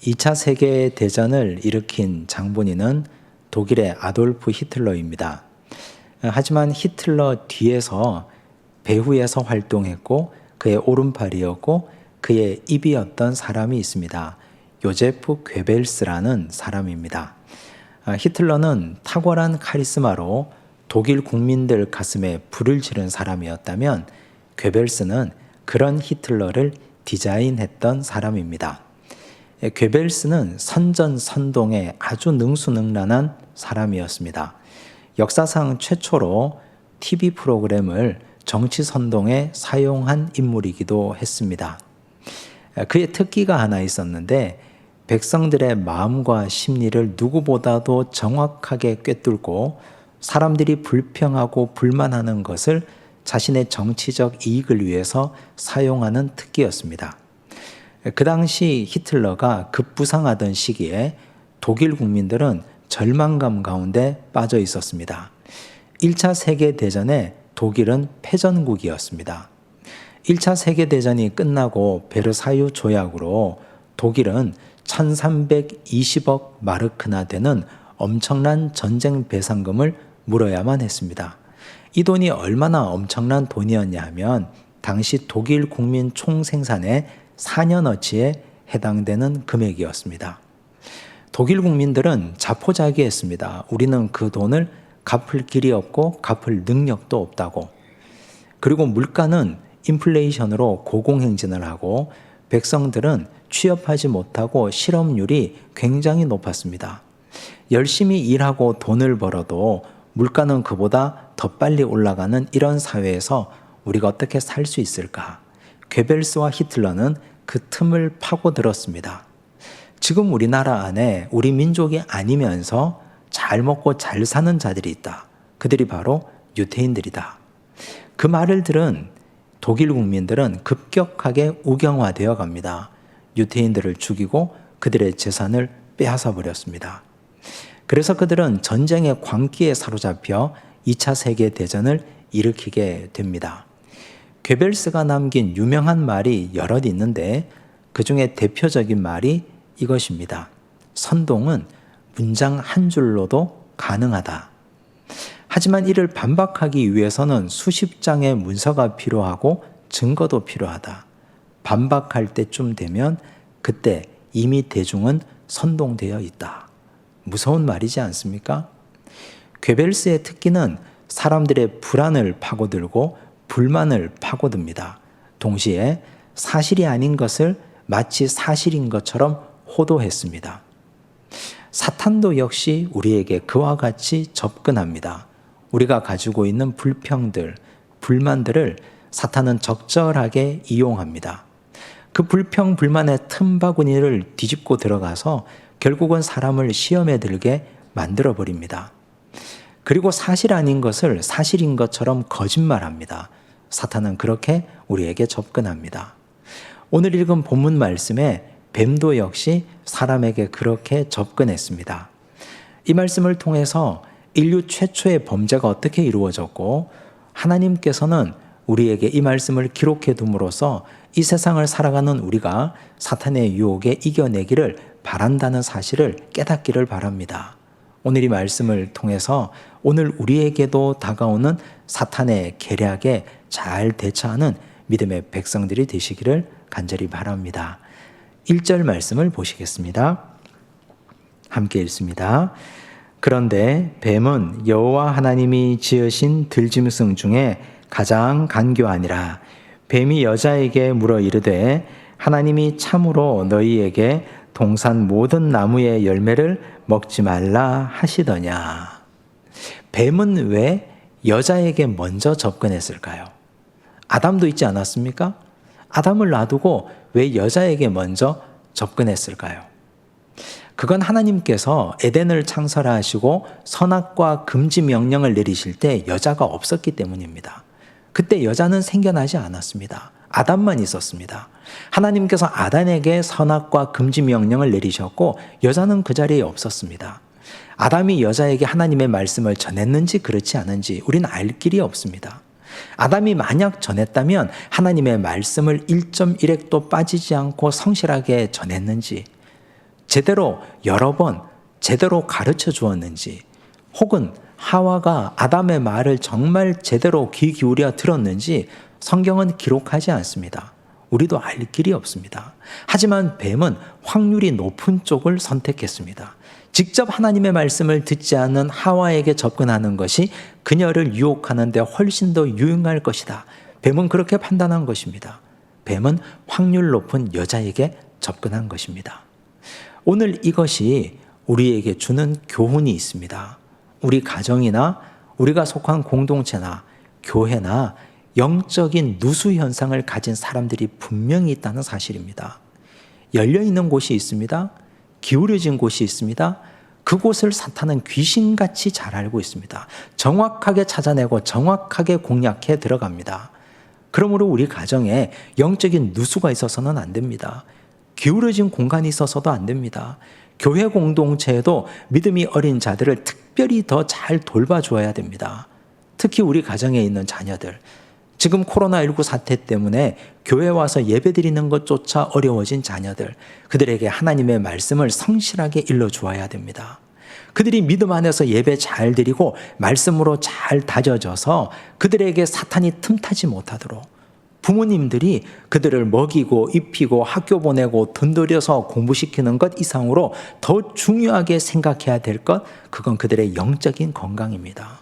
2차 세계대전을 일으킨 장본인은 독일의 아돌프 히틀러입니다. 하지만 히틀러 뒤에서 배후에서 활동했고 그의 오른팔이었고 그의 입이었던 사람이 있습니다. 요제프 괴벨스라는 사람입니다. 히틀러는 탁월한 카리스마로 독일 국민들 가슴에 불을 지른 사람이었다면 괴벨스는 그런 히틀러를 디자인했던 사람입니다. 괴벨스는 선전선동에 아주 능수능란한 사람이었습니다. 역사상 최초로 TV 프로그램을 정치선동에 사용한 인물이기도 했습니다. 그의 특기가 하나 있었는데 백성들의 마음과 심리를 누구보다도 정확하게 꿰뚫고 사람들이 불평하고 불만하는 것을 자신의 정치적 이익을 위해서 사용하는 특기였습니다. 그 당시 히틀러가 급부상하던 시기에 독일 국민들은 절망감 가운데 빠져 있었습니다. 1차 세계대전에 독일은 패전국이었습니다. 1차 세계대전이 끝나고 베르사유 조약으로 독일은 1320억 마르크나 되는 엄청난 전쟁 배상금을 물어야만 했습니다. 이 돈이 얼마나 엄청난 돈이었냐 하면 당시 독일 국민 총생산의 4년어치에 해당되는 금액이었습니다. 독일 국민들은 자포자기했습니다. 우리는 그 돈을 갚을 길이 없고 갚을 능력도 없다고. 그리고 물가는 인플레이션으로 고공행진을 하고 백성들은 취업하지 못하고 실업률이 굉장히 높았습니다. 열심히 일하고 돈을 벌어도 물가는 그보다 더 빨리 올라가는 이런 사회에서 우리가 어떻게 살 수 있을까? 괴벨스와 히틀러는 그 틈을 파고들었습니다. 지금 우리나라 안에 우리 민족이 아니면서 잘 먹고 잘 사는 자들이 있다. 그들이 바로 유태인들이다. 그 말을 들은 독일 국민들은 급격하게 우경화되어 갑니다. 유태인들을 죽이고 그들의 재산을 빼앗아 버렸습니다. 그래서 그들은 전쟁의 광기에 사로잡혀 2차 세계대전을 일으키게 됩니다. 괴벨스가 남긴 유명한 말이 여럿 있는데 그 중에 대표적인 말이 이것입니다. 선동은 문장 한 줄로도 가능하다. 하지만 이를 반박하기 위해서는 수십 장의 문서가 필요하고 증거도 필요하다. 반박할 때쯤 되면 그때 이미 대중은 선동되어 있다. 무서운 말이지 않습니까? 괴벨스의 특기는 사람들의 불안을 파고들고 불만을 파고듭니다. 동시에 사실이 아닌 것을 마치 사실인 것처럼 호도했습니다. 사탄도 역시 우리에게 그와 같이 접근합니다. 우리가 가지고 있는 불평들, 불만들을 사탄은 적절하게 이용합니다. 그 불평, 불만의 틈바구니를 뒤집고 들어가서 결국은 사람을 시험에 들게 만들어버립니다. 그리고 사실 아닌 것을 사실인 것처럼 거짓말합니다. 사탄은 그렇게 우리에게 접근합니다. 오늘 읽은 본문 말씀에 뱀도 역시 사람에게 그렇게 접근했습니다. 이 말씀을 통해서 인류 최초의 범죄가 어떻게 이루어졌고 하나님께서는 우리에게 이 말씀을 기록해 둠으로써 이 세상을 살아가는 우리가 사탄의 유혹에 이겨내기를 바란다는 사실을 깨닫기를 바랍니다. 오늘 이 말씀을 통해서 오늘 우리에게도 다가오는 사탄의 계략에 잘 대처하는 믿음의 백성들이 되시기를 간절히 바랍니다. 1절 말씀을 보시겠습니다. 함께 읽습니다. 그런데 뱀은 여호와 하나님이 지으신 들짐승 중에 가장 간교하니라. 뱀이 여자에게 물어 이르되 하나님이 참으로 너희에게 동산 모든 나무의 열매를 먹지 말라 하시더냐. 뱀은 왜 여자에게 먼저 접근했을까요? 아담도 있지 않았습니까? 아담을 놔두고 왜 여자에게 먼저 접근했을까요? 그건 하나님께서 에덴을 창설하시고 선악과 금지 명령을 내리실 때 여자가 없었기 때문입니다. 그때 여자는 생겨나지 않았습니다. 아담만 있었습니다. 하나님께서 아담에게 선악과 금지 명령을 내리셨고 여자는 그 자리에 없었습니다. 아담이 여자에게 하나님의 말씀을 전했는지 그렇지 않은지 우리는 알 길이 없습니다. 아담이 만약 전했다면 하나님의 말씀을 1.1획도 빠지지 않고 성실하게 전했는지 제대로 여러 번 제대로 가르쳐 주었는지, 혹은 하와가 아담의 말을 정말 제대로 귀 기울여 들었는지 성경은 기록하지 않습니다. 우리도 알 길이 없습니다. 하지만 뱀은 확률이 높은 쪽을 선택했습니다. 직접 하나님의 말씀을 듣지 않는 하와에게 접근하는 것이 그녀를 유혹하는 데 훨씬 더 유용할 것이다. 뱀은 그렇게 판단한 것입니다. 뱀은 확률 높은 여자에게 접근한 것입니다. 오늘 이것이 우리에게 주는 교훈이 있습니다. 우리 가정이나 우리가 속한 공동체나 교회나 영적인 누수 현상을 가진 사람들이 분명히 있다는 사실입니다. 열려있는 곳이 있습니다. 기울여진 곳이 있습니다. 그곳을 사탄은 귀신같이 잘 알고 있습니다. 정확하게 찾아내고 정확하게 공략해 들어갑니다. 그러므로 우리 가정에 영적인 누수가 있어서는 안 됩니다. 기울어진 공간이 있어서도 안 됩니다. 교회 공동체에도 믿음이 어린 자들을 특별히 더 잘 돌봐줘야 됩니다. 특히 우리 가정에 있는 자녀들, 지금 코로나19 사태 때문에 교회 와서 예배드리는 것조차 어려워진 자녀들, 그들에게 하나님의 말씀을 성실하게 일러주어야 됩니다. 그들이 믿음 안에서 예배 잘 드리고 말씀으로 잘 다져져서 그들에게 사탄이 틈타지 못하도록, 부모님들이 그들을 먹이고 입히고 학교 보내고 돈 들여서 공부시키는 것 이상으로 더 중요하게 생각해야 될 것, 그건 그들의 영적인 건강입니다.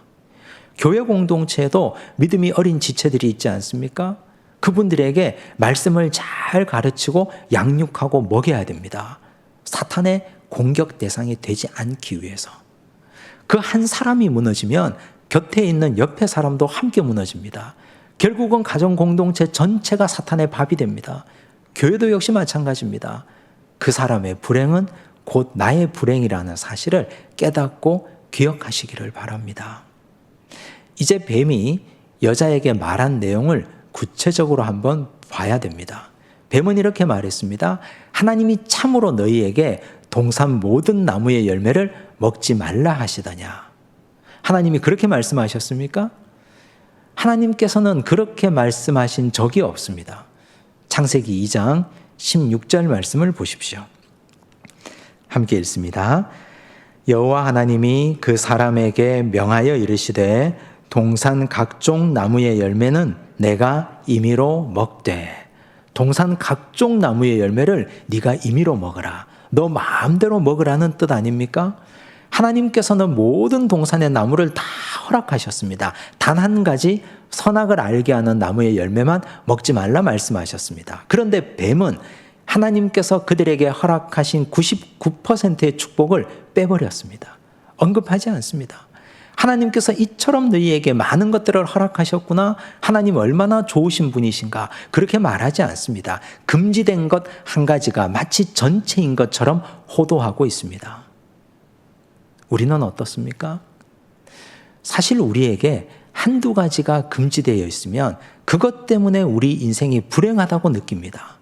교회 공동체에도 믿음이 어린 지체들이 있지 않습니까? 그분들에게 말씀을 잘 가르치고 양육하고 먹여야 됩니다. 사탄의 공격 대상이 되지 않기 위해서. 그 한 사람이 무너지면 곁에 있는 옆에 사람도 함께 무너집니다. 결국은 가정 공동체 전체가 사탄의 밥이 됩니다. 교회도 역시 마찬가지입니다. 그 사람의 불행은 곧 나의 불행이라는 사실을 깨닫고 기억하시기를 바랍니다. 이제 뱀이 여자에게 말한 내용을 구체적으로 한번 봐야 됩니다. 뱀은 이렇게 말했습니다. 하나님이 참으로 너희에게 동산 모든 나무의 열매를 먹지 말라 하시더냐. 하나님이 그렇게 말씀하셨습니까? 하나님께서는 그렇게 말씀하신 적이 없습니다. 창세기 2장 16절 말씀을 보십시오. 함께 읽습니다. 여호와 하나님이 그 사람에게 명하여 이르시되 동산 각종 나무의 열매는 내가 임의로 먹되. 동산 각종 나무의 열매를 네가 임의로 먹으라. 너 마음대로 먹으라는 뜻 아닙니까? 하나님께서는 모든 동산의 나무를 다 허락하셨습니다. 단 한 가지 선악을 알게 하는 나무의 열매만 먹지 말라 말씀하셨습니다. 그런데 뱀은 하나님께서 그들에게 허락하신 99%의 축복을 빼버렸습니다. 언급하지 않습니다. 하나님께서 이처럼 너희에게 많은 것들을 허락하셨구나. 하나님 얼마나 좋으신 분이신가. 그렇게 말하지 않습니다. 금지된 것 한 가지가 마치 전체인 것처럼 호도하고 있습니다. 우리는 어떻습니까? 사실 우리에게 한두 가지가 금지되어 있으면 그것 때문에 우리 인생이 불행하다고 느낍니다.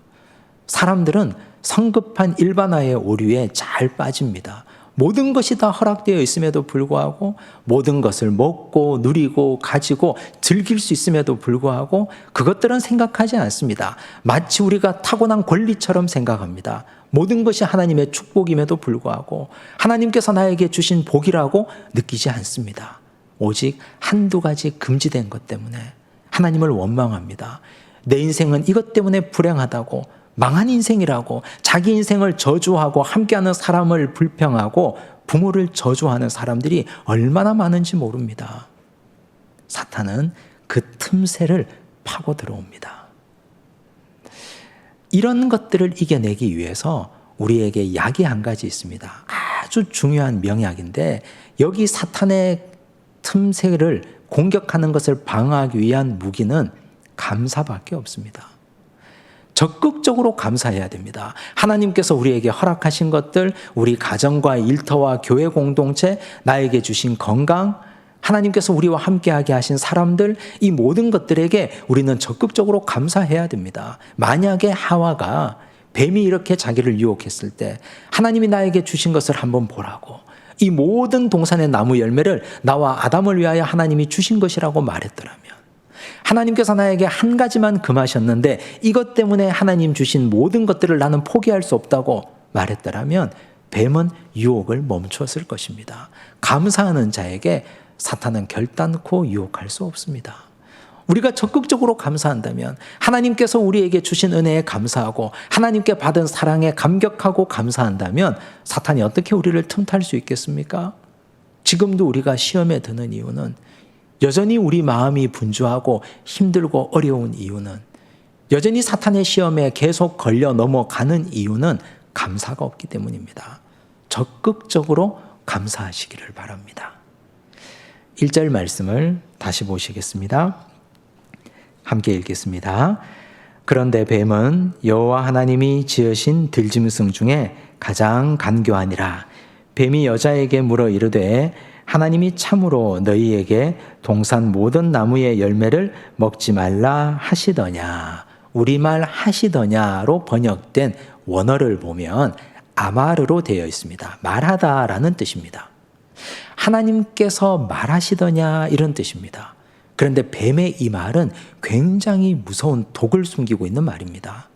사람들은 성급한 일반화의 오류에 잘 빠집니다. 모든 것이 다 허락되어 있음에도 불구하고, 모든 것을 먹고 누리고 가지고 즐길 수 있음에도 불구하고 그것들은 생각하지 않습니다. 마치 우리가 타고난 권리처럼 생각합니다. 모든 것이 하나님의 축복임에도 불구하고 하나님께서 나에게 주신 복이라고 느끼지 않습니다. 오직 한두 가지 금지된 것 때문에 하나님을 원망합니다. 내 인생은 이것 때문에 불행하다고, 망한 인생이라고, 자기 인생을 저주하고 함께하는 사람을 불평하고 부모를 저주하는 사람들이 얼마나 많은지 모릅니다. 사탄은 그 틈새를 파고 들어옵니다. 이런 것들을 이겨내기 위해서 우리에게 약이 한 가지 있습니다. 아주 중요한 명약인데, 여기 사탄의 틈새를 공격하는 것을 방어하기 위한 무기는 감사밖에 없습니다. 적극적으로 감사해야 됩니다. 하나님께서 우리에게 허락하신 것들, 우리 가정과 일터와 교회 공동체, 나에게 주신 건강, 하나님께서 우리와 함께하게 하신 사람들, 이 모든 것들에게 우리는 적극적으로 감사해야 됩니다. 만약에 하와가 뱀이 이렇게 자기를 유혹했을 때 하나님이 나에게 주신 것을 한번 보라고, 이 모든 동산의 나무 열매를 나와 아담을 위하여 하나님이 주신 것이라고 말했더라면, 하나님께서 나에게 한 가지만 금하셨는데 이것 때문에 하나님 주신 모든 것들을 나는 포기할 수 없다고 말했더라면 뱀은 유혹을 멈추었을 것입니다. 감사하는 자에게 사탄은 결단코 유혹할 수 없습니다. 우리가 적극적으로 감사한다면, 하나님께서 우리에게 주신 은혜에 감사하고 하나님께 받은 사랑에 감격하고 감사한다면 사탄이 어떻게 우리를 틈탈 수 있겠습니까? 지금도 우리가 시험에 드는 이유는, 여전히 우리 마음이 분주하고 힘들고 어려운 이유는, 여전히 사탄의 시험에 계속 걸려 넘어가는 이유는 감사가 없기 때문입니다. 적극적으로 감사하시기를 바랍니다. 1절 말씀을 다시 보시겠습니다. 함께 읽겠습니다. 그런데 뱀은 여호와 하나님이 지으신 들짐승 중에 가장 간교하니라. 뱀이 여자에게 물어 이르되 하나님이 참으로 너희에게 동산 모든 나무의 열매를 먹지 말라 하시더냐. 우리말 하시더냐로 번역된 원어를 보면 아마르로 되어 있습니다. 말하다라는 뜻입니다. 하나님께서 말하시더냐 이런 뜻입니다. 그런데 뱀의 이 말은 굉장히 무서운 독을 숨기고 있는 말입니다.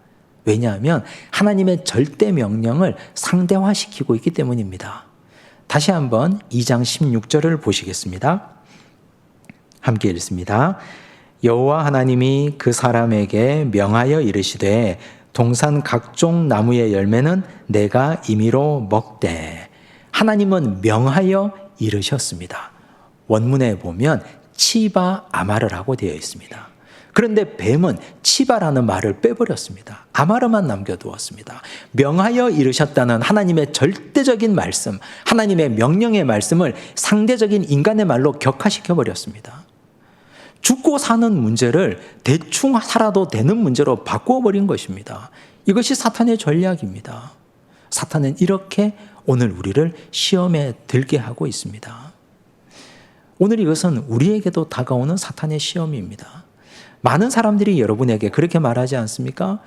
왜냐하면 하나님의 절대 명령을 상대화시키고 있기 때문입니다. 다시 한번 2장 16절을 보시겠습니다. 함께 읽습니다. 여호와 하나님이 그 사람에게 명하여 이르시되 동산 각종 나무의 열매는 내가 임의로 먹되. 하나님은 명하여 이르셨습니다. 원문에 보면 치바 아마르라고 되어 있습니다. 그런데 뱀은 치바라는 말을 빼버렸습니다. 아마르만 남겨두었습니다. 명하여 이르셨다는 하나님의 절대적인 말씀, 하나님의 명령의 말씀을 상대적인 인간의 말로 격화시켜버렸습니다. 죽고 사는 문제를 대충 살아도 되는 문제로 바꾸어버린 것입니다. 이것이 사탄의 전략입니다. 사탄은 이렇게 오늘 우리를 시험에 들게 하고 있습니다. 오늘 이것은 우리에게도 다가오는 사탄의 시험입니다. 많은 사람들이 여러분에게 그렇게 말하지 않습니까?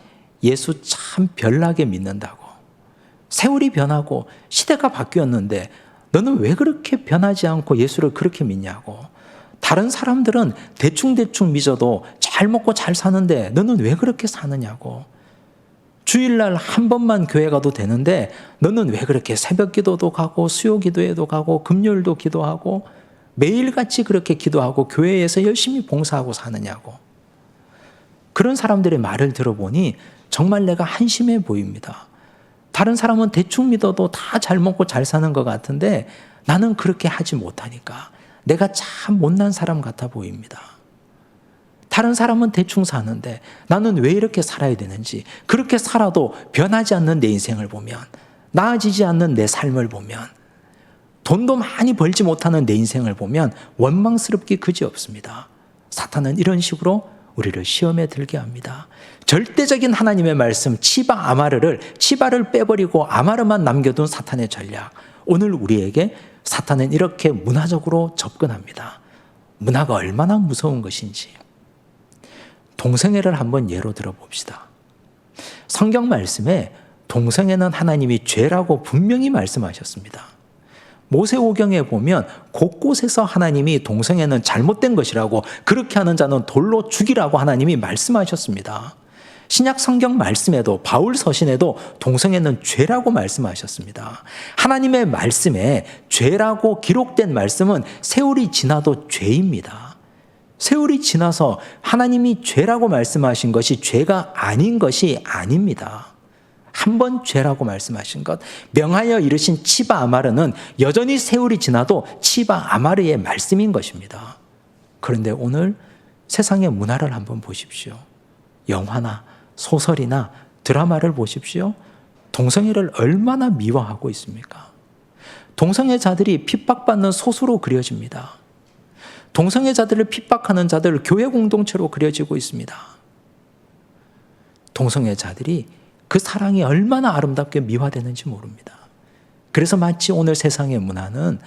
예수 참 별나게 믿는다고. 세월이 변하고 시대가 바뀌었는데 너는 왜 그렇게 변하지 않고 예수를 그렇게 믿냐고. 다른 사람들은 대충대충 믿어도 잘 먹고 잘 사는데 너는 왜 그렇게 사느냐고. 주일날 한 번만 교회 가도 되는데 너는 왜 그렇게 새벽 기도도 가고 수요 기도회도 가고 금요일도 기도하고 매일같이 그렇게 기도하고 교회에서 열심히 봉사하고 사느냐고. 그런 사람들의 말을 들어보니 정말 내가 한심해 보입니다. 다른 사람은 대충 믿어도 다 잘 먹고 잘 사는 것 같은데 나는 그렇게 하지 못하니까 내가 참 못난 사람 같아 보입니다. 다른 사람은 대충 사는데 나는 왜 이렇게 살아야 되는지, 그렇게 살아도 변하지 않는 내 인생을 보면, 나아지지 않는 내 삶을 보면, 돈도 많이 벌지 못하는 내 인생을 보면 원망스럽기 그지없습니다. 사탄은 이런 식으로 우리를 시험에 들게 합니다. 절대적인 하나님의 말씀 치바 아마르를, 치바를 빼버리고 아마르만 남겨둔 사탄의 전략. 오늘 우리에게 사탄은 이렇게 문화적으로 접근합니다. 문화가 얼마나 무서운 것인지. 동성애를 한번 예로 들어봅시다. 성경 말씀에 동성애는 하나님이 죄라고 분명히 말씀하셨습니다. 모세오경에 보면 곳곳에서 하나님이 동성애는 잘못된 것이라고, 그렇게 하는 자는 돌로 죽이라고 하나님이 말씀하셨습니다. 신약 성경 말씀에도, 바울 서신에도 동성애는 죄라고 말씀하셨습니다. 하나님의 말씀에 죄라고 기록된 말씀은 세월이 지나도 죄입니다. 세월이 지나서 하나님이 죄라고 말씀하신 것이 죄가 아닌 것이 아닙니다. 한 번 죄라고 말씀하신 것, 명하여 이르신 치바 아마르는 여전히 세월이 지나도 치바 아마르의 말씀인 것입니다. 그런데 오늘 세상의 문화를 한번 보십시오. 영화나 소설이나 드라마를 보십시오. 동성애를 얼마나 미화하고 있습니까? 동성애자들이 핍박받는 소수로 그려집니다. 동성애자들을 핍박하는 자들 교회 공동체로 그려지고 있습니다. 동성애자들이 그 사랑이 얼마나 아름답게 미화되는지 모릅니다. 그래서 마치 오늘 세상의 문화는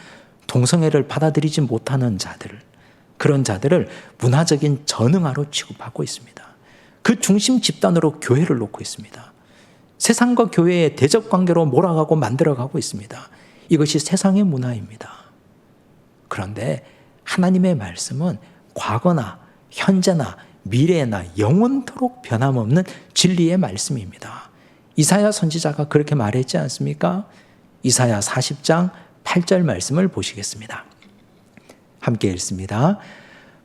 동성애를 받아들이지 못하는 자들, 그런 자들을 문화적인 전응아로 취급하고 있습니다. 그 중심 집단으로 교회를 놓고 있습니다. 세상과 교회의 대적 관계로 몰아가고 만들어가고 있습니다. 이것이 세상의 문화입니다. 그런데 하나님의 말씀은 과거나 현재나 미래나 영원토록 변함없는 진리의 말씀입니다. 이사야 선지자가 그렇게 말했지 않습니까? 이사야 40장 8절 말씀을 보시겠습니다. 함께 읽습니다.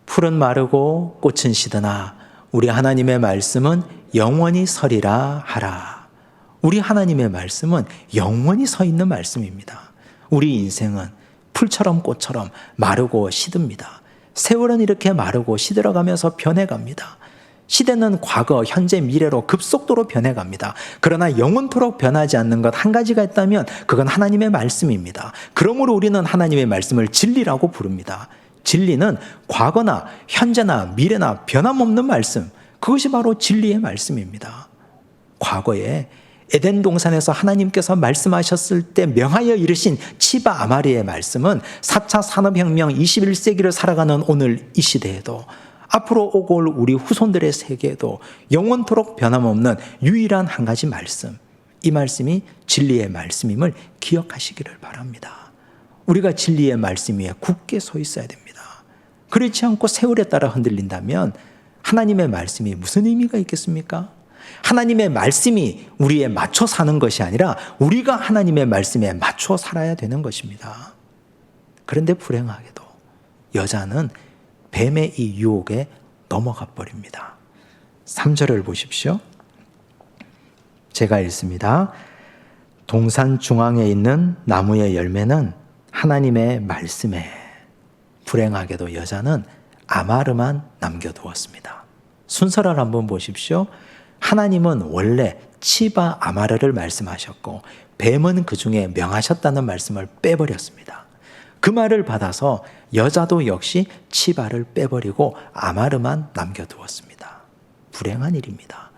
풀은 마르고 꽃은 시드나 우리 하나님의 말씀은 영원히 서리라 하라. 우리 하나님의 말씀은 영원히 서 있는 말씀입니다. 우리 인생은 풀처럼 꽃처럼 마르고 시듭니다. 세월은 이렇게 마르고 시들어가면서 변해갑니다. 시대는 과거, 현재, 미래로 급속도로 변해갑니다. 그러나 영원토록 변하지 않는 것 한 가지가 있다면 그건 하나님의 말씀입니다. 그러므로 우리는 하나님의 말씀을 진리라고 부릅니다. 진리는 과거나 현재나 미래나 변함없는 말씀, 그것이 바로 진리의 말씀입니다. 과거에 에덴 동산에서 하나님께서 말씀하셨을 때 명하여 이르신 치바 아마리의 말씀은 4차 산업혁명 21세기를 살아가는 오늘 이 시대에도 앞으로 오고 올 우리 후손들의 세계에도 영원토록 변함없는 유일한 한 가지 말씀, 이 말씀이 진리의 말씀임을 기억하시기를 바랍니다. 우리가 진리의 말씀 위에 굳게 서 있어야 됩니다. 그렇지 않고 세월에 따라 흔들린다면 하나님의 말씀이 무슨 의미가 있겠습니까? 하나님의 말씀이 우리에 맞춰 사는 것이 아니라 우리가 하나님의 말씀에 맞춰 살아야 되는 것입니다. 그런데 불행하게도 여자는 뱀의 이 유혹에 넘어가 버립니다. 3절을 보십시오. 제가 읽습니다. 동산 중앙에 있는 나무의 열매는 하나님의 말씀에. 불행하게도 여자는 아마르만 남겨두었습니다. 순서를 한번 보십시오. 하나님은 원래 치바 아마르를 말씀하셨고 뱀은 그 중에 명하셨다는 말씀을 빼버렸습니다. 그 말을 받아서 여자도 역시 치바를 빼버리고 아마르만 남겨두었습니다. 불행한 일입니다.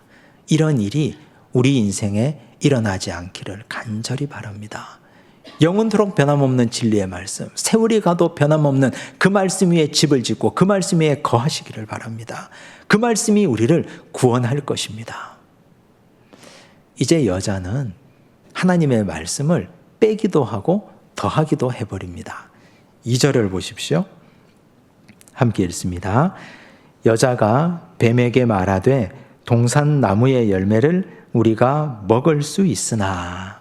이런 일이 우리 인생에 일어나지 않기를 간절히 바랍니다. 영원토록 변함없는 진리의 말씀, 세월이 가도 변함없는 그 말씀 위에 집을 짓고 그 말씀 위에 거하시기를 바랍니다. 그 말씀이 우리를 구원할 것입니다. 이제 여자는 하나님의 말씀을 빼기도 하고 더하기도 해버립니다. 2절을 보십시오. 함께 읽습니다. 여자가 뱀에게 말하되 동산 나무의 열매를 우리가 먹을 수 있으나.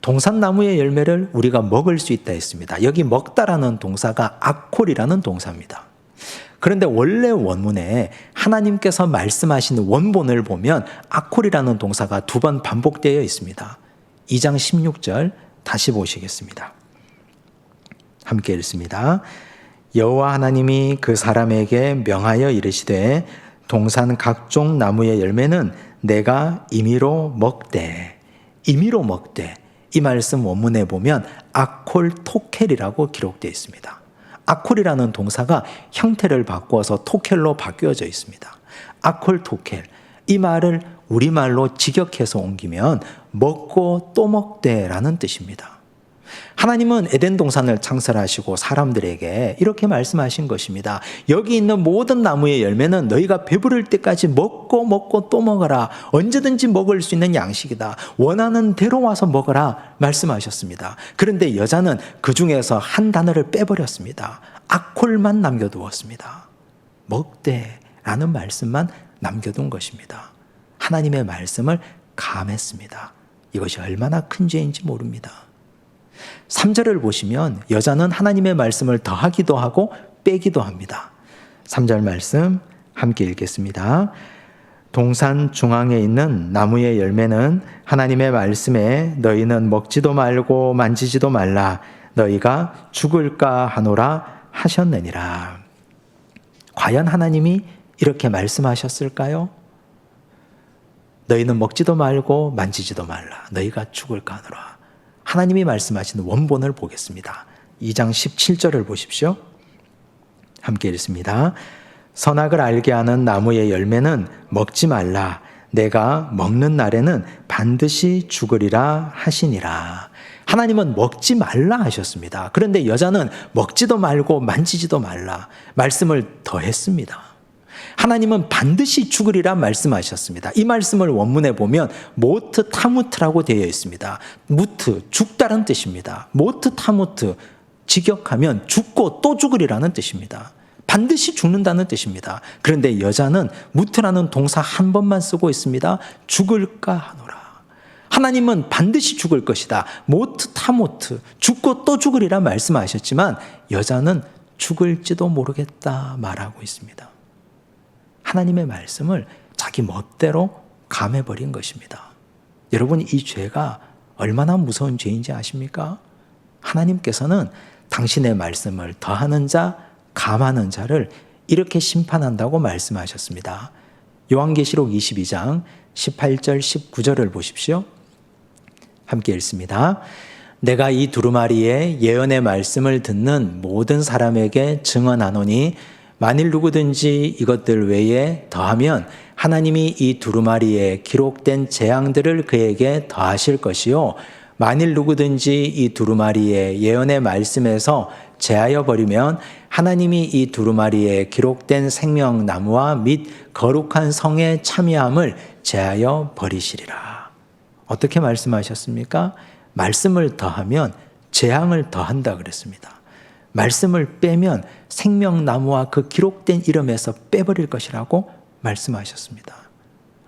동산나무의 열매를 우리가 먹을 수 있다 했습니다. 여기 먹다라는 동사가 아콜이라는 동사입니다. 그런데 원래 원문에 하나님께서 말씀하신 원본을 보면 아콜이라는 동사가 2번 반복되어 있습니다. 2장 16절 다시 보시겠습니다. 함께 읽습니다. 여호와 하나님이 그 사람에게 명하여 이르시되 동산 각종 나무의 열매는 내가 임의로 먹되. 임의로 먹되. 이 말씀 원문에 보면 아콜 토켈이라고 기록되어 있습니다. 아콜이라는 동사가 형태를 바꾸어서 토켈로 바뀌어져 있습니다. 아콜 토켈, 이 말을 우리말로 직역해서 옮기면 먹고 또 먹되라는 뜻입니다. 하나님은 에덴 동산을 창설하시고 사람들에게 이렇게 말씀하신 것입니다. 여기 있는 모든 나무의 열매는 너희가 배부를 때까지 먹고 또 먹어라. 언제든지 먹을 수 있는 양식이다. 원하는 대로 와서 먹어라 말씀하셨습니다. 그런데 여자는 그 중에서 한 단어를 빼버렸습니다. 아콜만 남겨두었습니다. 먹되라는 말씀만 남겨둔 것입니다. 하나님의 말씀을 감했습니다. 이것이 얼마나 큰 죄인지 모릅니다. 3절을 보시면 여자는 하나님의 말씀을 더하기도 하고 빼기도 합니다. 3절 말씀 함께 읽겠습니다. 동산 중앙에 있는 나무의 열매는 하나님의 말씀에 너희는 먹지도 말고 만지지도 말라 너희가 죽을까 하노라 하셨느니라. 과연 하나님이 이렇게 말씀하셨을까요? 너희는 먹지도 말고 만지지도 말라 너희가 죽을까 하노라. 하나님이 말씀하신 원본을 보겠습니다. 2장 17절을 보십시오. 함께 읽습니다. 선악을 알게 하는 나무의 열매는 먹지 말라. 내가 먹는 날에는 반드시 죽으리라 하시니라. 하나님은 먹지 말라 하셨습니다. 그런데 여자는 먹지도 말고 만지지도 말라 말씀을 더했습니다. 하나님은 반드시 죽으리라 말씀하셨습니다. 이 말씀을 원문에 보면 모트 타무트라고 되어 있습니다. 무트, 죽다는 뜻입니다. 모트 타무트, 직역하면 죽고 또 죽으리라는 뜻입니다. 반드시 죽는다는 뜻입니다. 그런데 여자는 무트라는 동사 한 번만 쓰고 있습니다. 죽을까 하노라. 하나님은 반드시 죽을 것이다. 모트 타모트, 죽고 또 죽으리라 말씀하셨지만 여자는 죽을지도 모르겠다 말하고 있습니다. 하나님의 말씀을 자기 멋대로 감해버린 것입니다. 여러분, 이 죄가 얼마나 무서운 죄인지 아십니까? 하나님께서는 당신의 말씀을 더하는 자, 감하는 자를 이렇게 심판한다고 말씀하셨습니다. 요한계시록 22장 18절 19절을 보십시오. 함께 읽습니다. 내가 이 두루마리의 예언의 말씀을 듣는 모든 사람에게 증언하노니 만일 누구든지 이것들 외에 더하면 하나님이 이 두루마리에 기록된 재앙들을 그에게 더하실 것이요 만일 누구든지 이 두루마리의 예언의 말씀에서 제하여 버리면 하나님이 이 두루마리에 기록된 생명나무와 및 거룩한 성의 참여함을 제하여 버리시리라. 어떻게 말씀하셨습니까? 말씀을 더하면 재앙을 더한다 그랬습니다. 말씀을 빼면 생명나무와 그 기록된 이름에서 빼버릴 것이라고 말씀하셨습니다.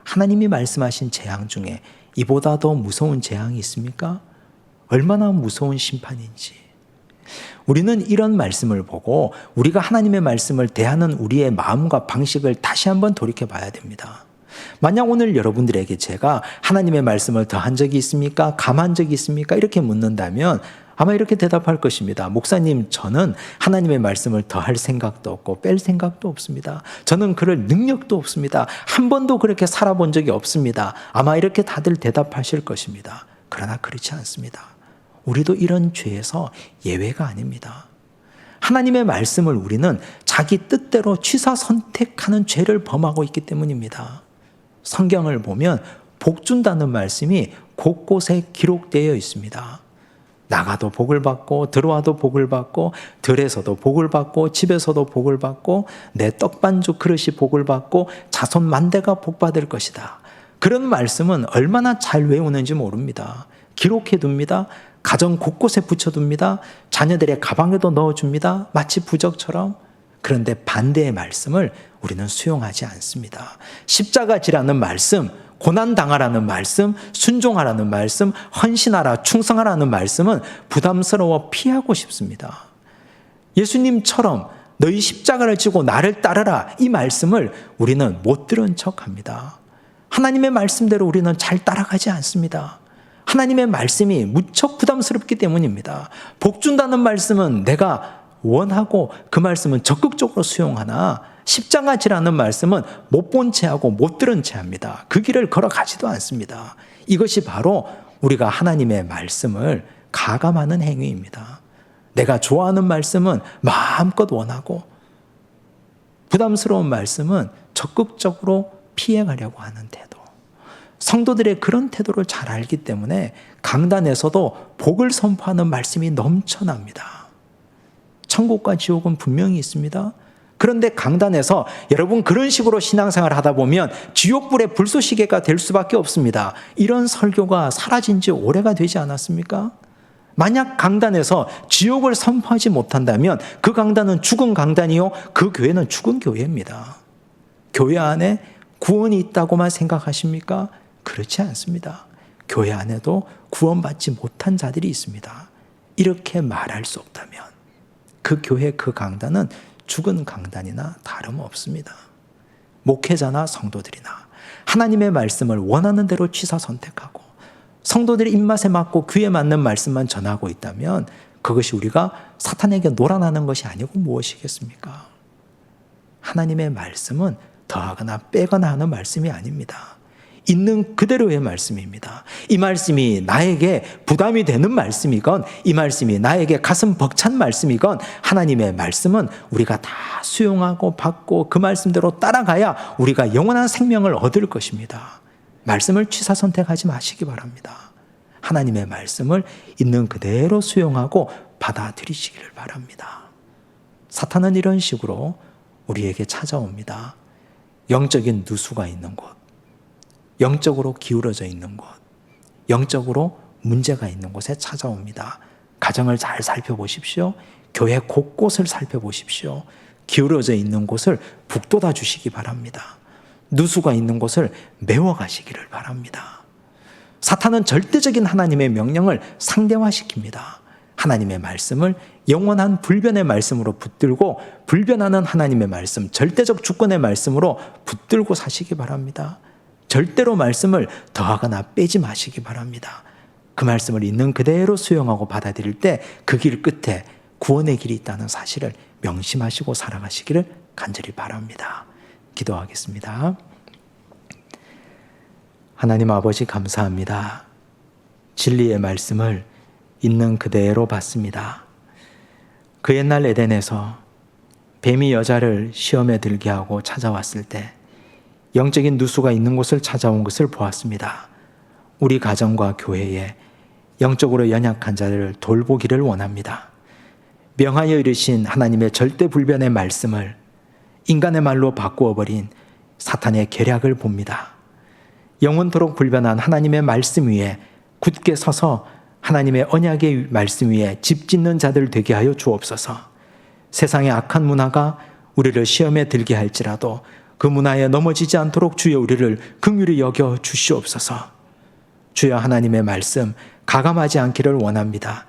하나님이 말씀하신 재앙 중에 이보다 더 무서운 재앙이 있습니까? 얼마나 무서운 심판인지. 우리는 이런 말씀을 보고 우리가 하나님의 말씀을 대하는 우리의 마음과 방식을 다시 한번 돌이켜 봐야 됩니다. 만약 오늘 여러분들에게 제가 하나님의 말씀을 더한 적이 있습니까? 감한 적이 있습니까? 이렇게 묻는다면 아마 이렇게 대답할 것입니다. 목사님, 저는 하나님의 말씀을 더할 생각도 없고 뺄 생각도 없습니다. 저는 그럴 능력도 없습니다. 한 번도 그렇게 살아본 적이 없습니다. 아마 이렇게 다들 대답하실 것입니다. 그러나 그렇지 않습니다. 우리도 이런 죄에서 예외가 아닙니다. 하나님의 말씀을 우리는 자기 뜻대로 취사 선택하는 죄를 범하고 있기 때문입니다. 성경을 보면 복 준다는 말씀이 곳곳에 기록되어 있습니다. 나가도 복을 받고 들어와도 복을 받고 들에서도 복을 받고 집에서도 복을 받고 내 떡반죽 그릇이 복을 받고 자손 만대가 복받을 것이다. 그런 말씀은 얼마나 잘 외우는지 모릅니다. 기록해둡니다. 가정 곳곳에 붙여둡니다. 자녀들의 가방에도 넣어줍니다. 마치 부적처럼. 그런데 반대의 말씀을 우리는 수용하지 않습니다. 십자가 지라는 말씀, 고난당하라는 말씀, 순종하라는 말씀, 헌신하라, 충성하라는 말씀은 부담스러워 피하고 싶습니다. 예수님처럼 너희 십자가를 지고 나를 따르라, 이 말씀을 우리는 못 들은 척합니다. 하나님의 말씀대로 우리는 잘 따라가지 않습니다. 하나님의 말씀이 무척 부담스럽기 때문입니다. 복 준다는 말씀은 내가 원하고 그 말씀은 적극적으로 수용하나 십자가 지라는 말씀은 못 본 채하고 못 들은 채합니다. 그 길을 걸어가지도 않습니다. 이것이 바로 우리가 하나님의 말씀을 가감하는 행위입니다. 내가 좋아하는 말씀은 마음껏 원하고 부담스러운 말씀은 적극적으로 피해가려고 하는 태도. 성도들의 그런 태도를 잘 알기 때문에 강단에서도 복을 선포하는 말씀이 넘쳐납니다. 천국과 지옥은 분명히 있습니다. 그런데 강단에서 여러분 그런 식으로 신앙생활을 하다 보면 지옥불의 불쏘시개가 될 수밖에 없습니다. 이런 설교가 사라진 지 오래가 되지 않았습니까? 만약 강단에서 지옥을 선포하지 못한다면 그 강단은 죽은 강단이요, 그 교회는 죽은 교회입니다. 교회 안에 구원이 있다고만 생각하십니까? 그렇지 않습니다. 교회 안에도 구원받지 못한 자들이 있습니다. 이렇게 말할 수 없다면 그 교회 그 강단은 죽은 강단이나 다름없습니다. 목회자나 성도들이나 하나님의 말씀을 원하는 대로 취사 선택하고 성도들의 입맛에 맞고 귀에 맞는 말씀만 전하고 있다면 그것이 우리가 사탄에게 놀아나는 것이 아니고 무엇이겠습니까? 하나님의 말씀은 더하거나 빼거나 하는 말씀이 아닙니다. 있는 그대로의 말씀입니다. 이 말씀이 나에게 부담이 되는 말씀이건 이 말씀이 나에게 가슴 벅찬 말씀이건 하나님의 말씀은 우리가 다 수용하고 받고 그 말씀대로 따라가야 우리가 영원한 생명을 얻을 것입니다. 말씀을 취사 선택하지 마시기 바랍니다. 하나님의 말씀을 있는 그대로 수용하고 받아들이시기를 바랍니다. 사탄은 이런 식으로 우리에게 찾아옵니다. 영적인 누수가 있는 곳, 영적으로 기울어져 있는 곳, 영적으로 문제가 있는 곳에 찾아옵니다. 가정을 잘 살펴보십시오. 교회 곳곳을 살펴보십시오. 기울어져 있는 곳을 북돋아 주시기 바랍니다. 누수가 있는 곳을 메워가시기를 바랍니다. 사탄은 절대적인 하나님의 명령을 상대화시킵니다. 하나님의 말씀을 영원한 불변의 말씀으로 붙들고 불변하는 하나님의 말씀, 절대적 주권의 말씀으로 붙들고 사시기 바랍니다. 절대로 말씀을 더하거나 빼지 마시기 바랍니다. 그 말씀을 있는 그대로 수용하고 받아들일 때 그 길 끝에 구원의 길이 있다는 사실을 명심하시고 살아가시기를 간절히 바랍니다. 기도하겠습니다. 하나님 아버지 감사합니다. 진리의 말씀을 있는 그대로 받습니다. 그 옛날 에덴에서 뱀이 여자를 시험에 들게 하고 찾아왔을 때 영적인 누수가 있는 곳을 찾아온 것을 보았습니다. 우리 가정과 교회에 영적으로 연약한 자들을 돌보기를 원합니다. 명하여 이르신 하나님의 절대불변의 말씀을 인간의 말로 바꾸어버린 사탄의 계략을 봅니다. 영원토록 불변한 하나님의 말씀 위에 굳게 서서 하나님의 언약의 말씀 위에 집 짓는 자들 되게 하여 주옵소서. 세상의 악한 문화가 우리를 시험에 들게 할지라도 그 문화에 넘어지지 않도록 주여 우리를 긍휼히 여겨 주시옵소서. 주여 하나님의 말씀 가감하지 않기를 원합니다.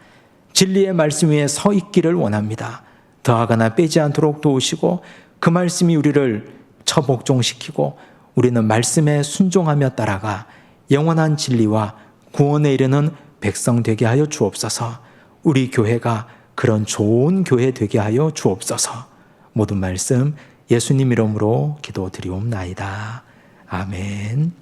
진리의 말씀 위에 서 있기를 원합니다. 더하거나 빼지 않도록 도우시고 그 말씀이 우리를 처복종시키고 우리는 말씀에 순종하며 따라가 영원한 진리와 구원에 이르는 백성 되게 하여 주옵소서. 우리 교회가 그런 좋은 교회 되게 하여 주옵소서. 모든 말씀 예수님 이름으로 기도드리옵나이다. 아멘.